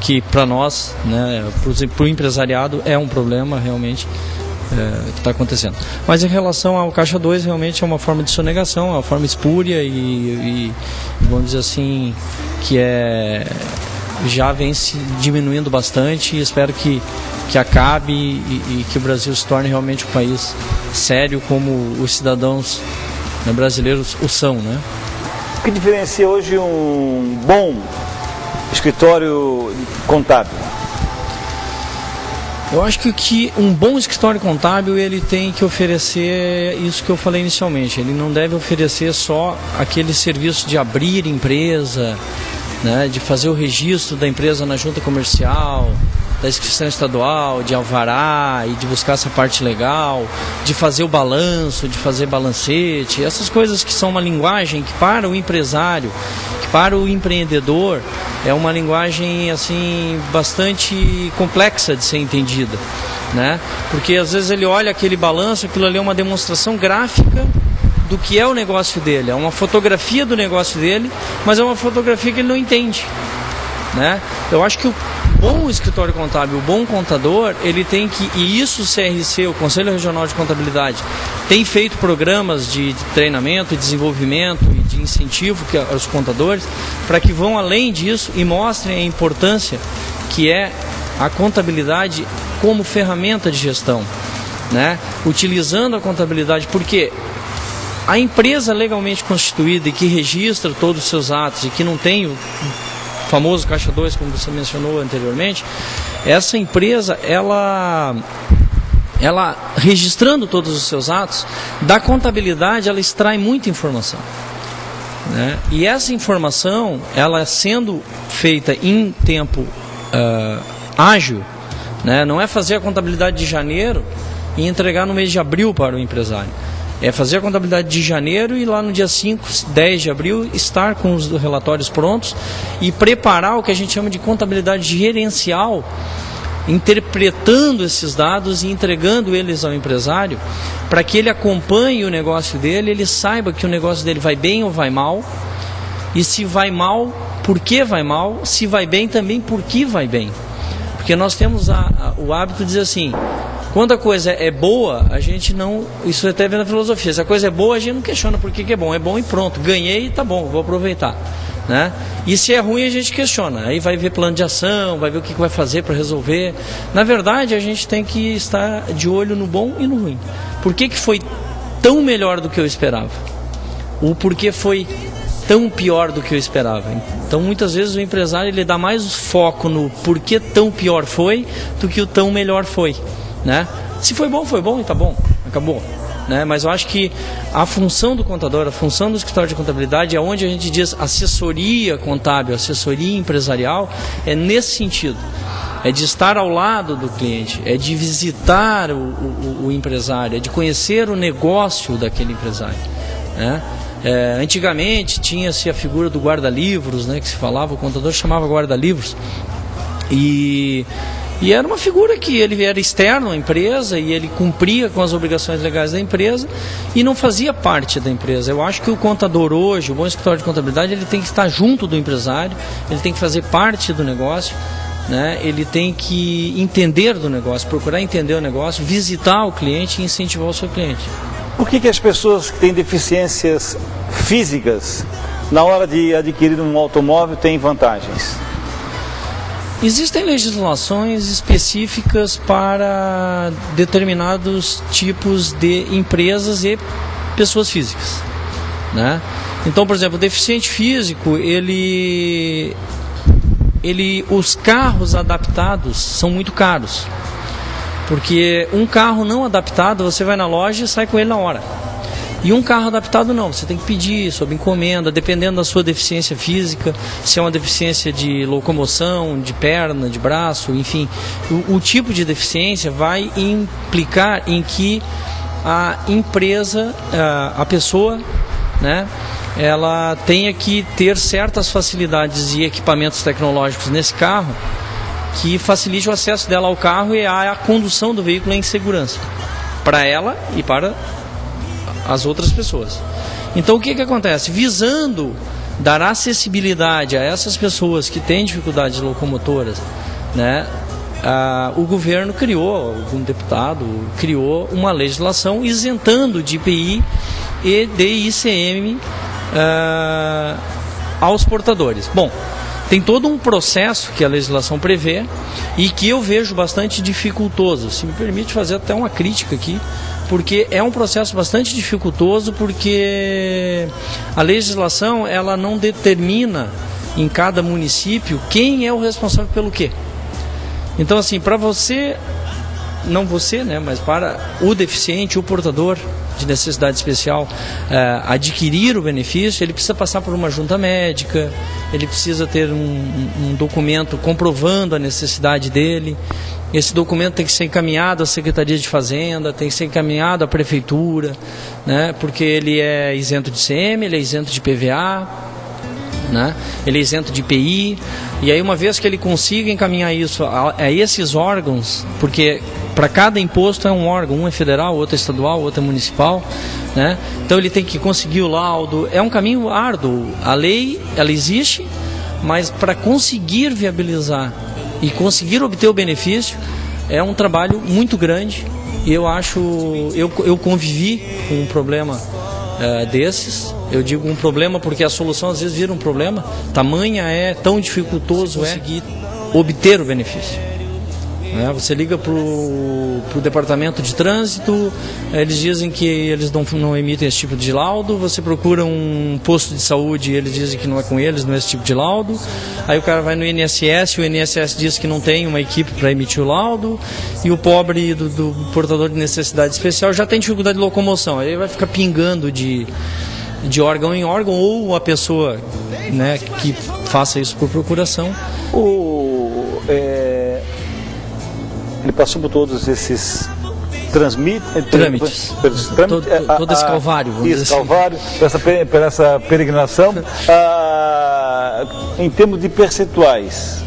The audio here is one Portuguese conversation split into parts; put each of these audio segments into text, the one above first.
que para nós, né, para o empresariado, é um problema realmente que está acontecendo. Mas em relação ao Caixa 2, realmente é uma forma de sonegação, é uma forma espúria e vamos dizer assim, que já vem se diminuindo bastante, e espero que acabe e que o Brasil se torne realmente um país sério, como os cidadãos, né, brasileiros o são, né? O que diferencia hoje um bom escritório contábil? Eu acho que um bom escritório contábil, ele tem que oferecer isso que eu falei inicialmente. Ele não deve oferecer só aquele serviço de abrir empresa, né, de fazer o registro da empresa na junta comercial, da inscrição estadual, de alvará e de buscar essa parte legal, de fazer o balanço, de fazer balancete, essas coisas que são uma linguagem que para o empresário, que para o empreendedor é uma linguagem assim bastante complexa de ser entendida, né? Porque às vezes ele olha aquele balanço, aquilo ali é uma demonstração gráfica do que é o negócio dele, é uma fotografia do negócio dele, mas é uma fotografia que ele não entende, né? Eu acho que o bom escritório contábil, o bom contador, ele tem que, e isso o CRC, o Conselho Regional de Contabilidade, tem feito programas de treinamento, de desenvolvimento e de incentivo aos contadores, para que vão além disso e mostrem a importância que é a contabilidade como ferramenta de gestão, né? Utilizando a contabilidade, porque a empresa legalmente constituída e que registra todos os seus atos e que não tem o famoso Caixa 2, como você mencionou anteriormente, essa empresa, ela registrando todos os seus atos, da contabilidade ela extrai muita informação, né? E essa informação, ela sendo feita em tempo ágil, né? Não é fazer a contabilidade de janeiro e entregar no mês de abril para o empresário. É fazer a contabilidade de janeiro e lá no dia 5, 10 de abril estar com os relatórios prontos e preparar o que a gente chama de contabilidade gerencial, interpretando esses dados e entregando eles ao empresário para que ele acompanhe o negócio dele, ele saiba que o negócio dele vai bem ou vai mal, e se vai mal, por que vai mal, se vai bem também, por que vai bem. Porque nós temos o hábito de dizer assim, quando a coisa é boa, a gente não... Isso até vem na filosofia. Se a coisa é boa, a gente não questiona por que é bom. É bom e pronto. Ganhei, tá bom, vou aproveitar, né? E se é ruim, a gente questiona. Aí vai ver plano de ação, vai ver o que vai fazer para resolver. Na verdade, a gente tem que estar de olho no bom e no ruim. Por que foi tão melhor do que eu esperava? O porquê foi tão pior do que eu esperava? Então, muitas vezes, o empresário ele dá mais foco no porquê tão pior foi do que o tão melhor foi, né? Se foi bom e tá bom, acabou, né? Mas eu acho que a função do contador, a função do escritório de contabilidade é onde a gente diz assessoria contábil, assessoria empresarial, é nesse sentido, é de estar ao lado do cliente, é de visitar o empresário, é de conhecer o negócio daquele empresário, né? Antigamente tinha-se a figura do guarda-livros, né, que se falava, o contador chamava guarda-livros, e era uma figura que ele era externo à empresa e ele cumpria com as obrigações legais da empresa e não fazia parte da empresa. Eu acho que o contador hoje, o bom escritório de contabilidade, ele tem que estar junto do empresário, ele tem que fazer parte do negócio, né? Ele tem que entender do negócio, procurar entender o negócio, visitar o cliente e incentivar o seu cliente. Por que as pessoas que têm deficiências físicas, na hora de adquirir um automóvel, têm vantagens? Existem legislações específicas para determinados tipos de empresas e pessoas físicas, né? Então, por exemplo, o deficiente físico, os carros adaptados são muito caros, porque um carro não adaptado, você vai na loja e sai com ele na hora. E um carro adaptado não, você tem que pedir sob encomenda, dependendo da sua deficiência física, se é uma deficiência de locomoção, de perna, de braço, enfim. O tipo de deficiência vai implicar em que a empresa, a pessoa, né, ela tenha que ter certas facilidades e equipamentos tecnológicos nesse carro que facilite o acesso dela ao carro e a condução do veículo em segurança, para ela e para as outras pessoas. Então o que acontece? Visando dar acessibilidade a essas pessoas que têm dificuldades locomotoras, né? O governo criou, algum deputado criou uma legislação isentando de IPI e de ICM aos portadores. Bom, tem todo um processo que a legislação prevê e que eu vejo bastante dificultoso. Se me permite fazer até uma crítica aqui, porque é um processo bastante dificultoso, porque a legislação ela não determina em cada município quem é o responsável pelo quê. Então, assim, para você, não você, né, mas para o deficiente, o portador de necessidade especial, adquirir o benefício, ele precisa passar por uma junta médica, ele precisa ter um documento comprovando a necessidade dele. Esse documento tem que ser encaminhado à Secretaria de Fazenda, tem que ser encaminhado à Prefeitura, né, porque ele é isento de ICM, ele é isento de PVA, né, ele é isento de IPI. E aí, uma vez que ele consiga encaminhar isso a esses órgãos, porque para cada imposto é um órgão, um é federal, outro é estadual, outro é municipal, né? Então ele tem que conseguir o laudo, é um caminho árduo. A lei, ela existe, mas para conseguir viabilizar e conseguir obter o benefício, é um trabalho muito grande. E eu acho, eu convivi com um problema desses. Eu digo um problema porque a solução às vezes vira um problema. Tamanha é, tão dificultoso conseguir obter o benefício. Você liga para o departamento de trânsito, eles dizem que eles não emitem esse tipo de laudo. Você procura um posto de saúde, eles dizem que não é com eles, não é esse tipo de laudo. Aí o cara vai no INSS, o INSS diz que não tem uma equipe para emitir o laudo, e o pobre do portador de necessidade especial já tem dificuldade de locomoção. Aí vai ficar pingando de órgão em órgão, ou a pessoa, né, que faça isso por procuração. Ele passou por todos esses trâmites. Todo esse calvário. Calvário, por essa peregrinação. Em termos de percentuais,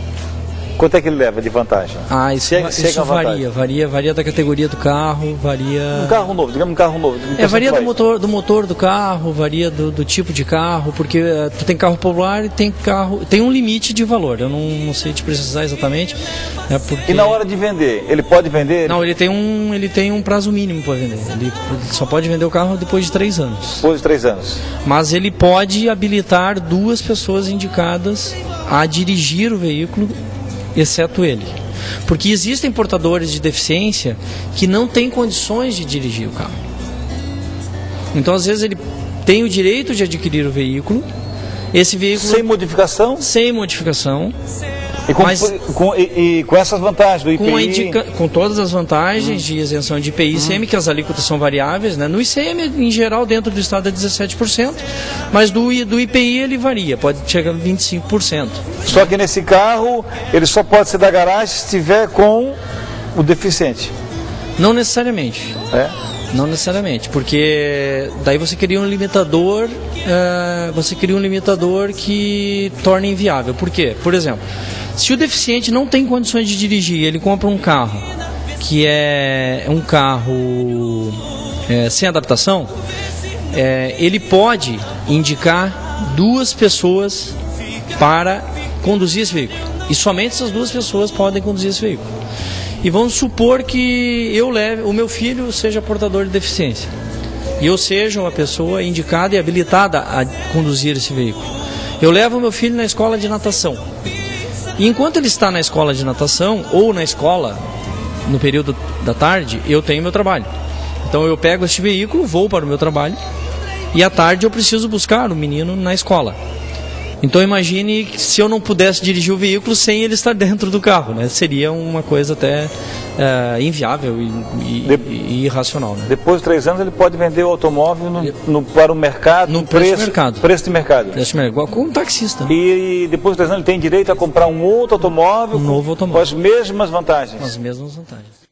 quanto é que ele leva de vantagem? Isso varia da categoria do carro, varia... Um carro novo, digamos um carro novo. Varia do motor do carro, varia do tipo de carro, porque tu tem carro popular e tem um limite de valor. Eu não sei te precisar exatamente. E na hora de vender, ele pode vender? Não, ele tem um prazo mínimo para vender. Ele só pode vender o carro depois de 3 anos. Depois de 3 anos. Mas ele pode habilitar 2 pessoas indicadas a dirigir o veículo, exceto ele. Porque existem portadores de deficiência que não têm condições de dirigir o carro. Então, às vezes, ele tem o direito de adquirir o veículo. Esse veículo... Sem modificação? Sem modificação. E com essas vantagens do IPI? Com todas as vantagens de isenção de IPI e ICM, que as alíquotas são variáveis, né? No ICM, em geral, dentro do estado é 17%, mas do IPI ele varia, pode chegar a 25%. Só que nesse carro, ele só pode ser da garagem se estiver com o deficiente? Não necessariamente. Não necessariamente, porque daí você cria um limitador, que torna inviável. Por quê? Por exemplo, se o deficiente não tem condições de dirigir, ele compra um carro que é um carro sem adaptação, ele pode indicar 2 pessoas para conduzir esse veículo. E somente essas 2 pessoas podem conduzir esse veículo. E vamos supor que o meu filho seja portador de deficiência e eu seja uma pessoa indicada e habilitada a conduzir esse veículo. Eu levo o meu filho na escola de natação. E enquanto ele está na escola de natação ou na escola, no período da tarde, eu tenho meu trabalho. Então eu pego este veículo, vou para o meu trabalho e à tarde eu preciso buscar o menino na escola. Então imagine se eu não pudesse dirigir o veículo sem ele estar dentro do carro, né? Seria uma coisa até inviável e irracional, né? Depois de 3 anos ele pode vender o automóvel para o mercado, no preço de mercado. Preço de mercado. Igual com um taxista. Né? E depois de 3 anos ele tem direito a comprar um outro automóvel, novo automóvel, com as mesmas vantagens. Com as mesmas vantagens.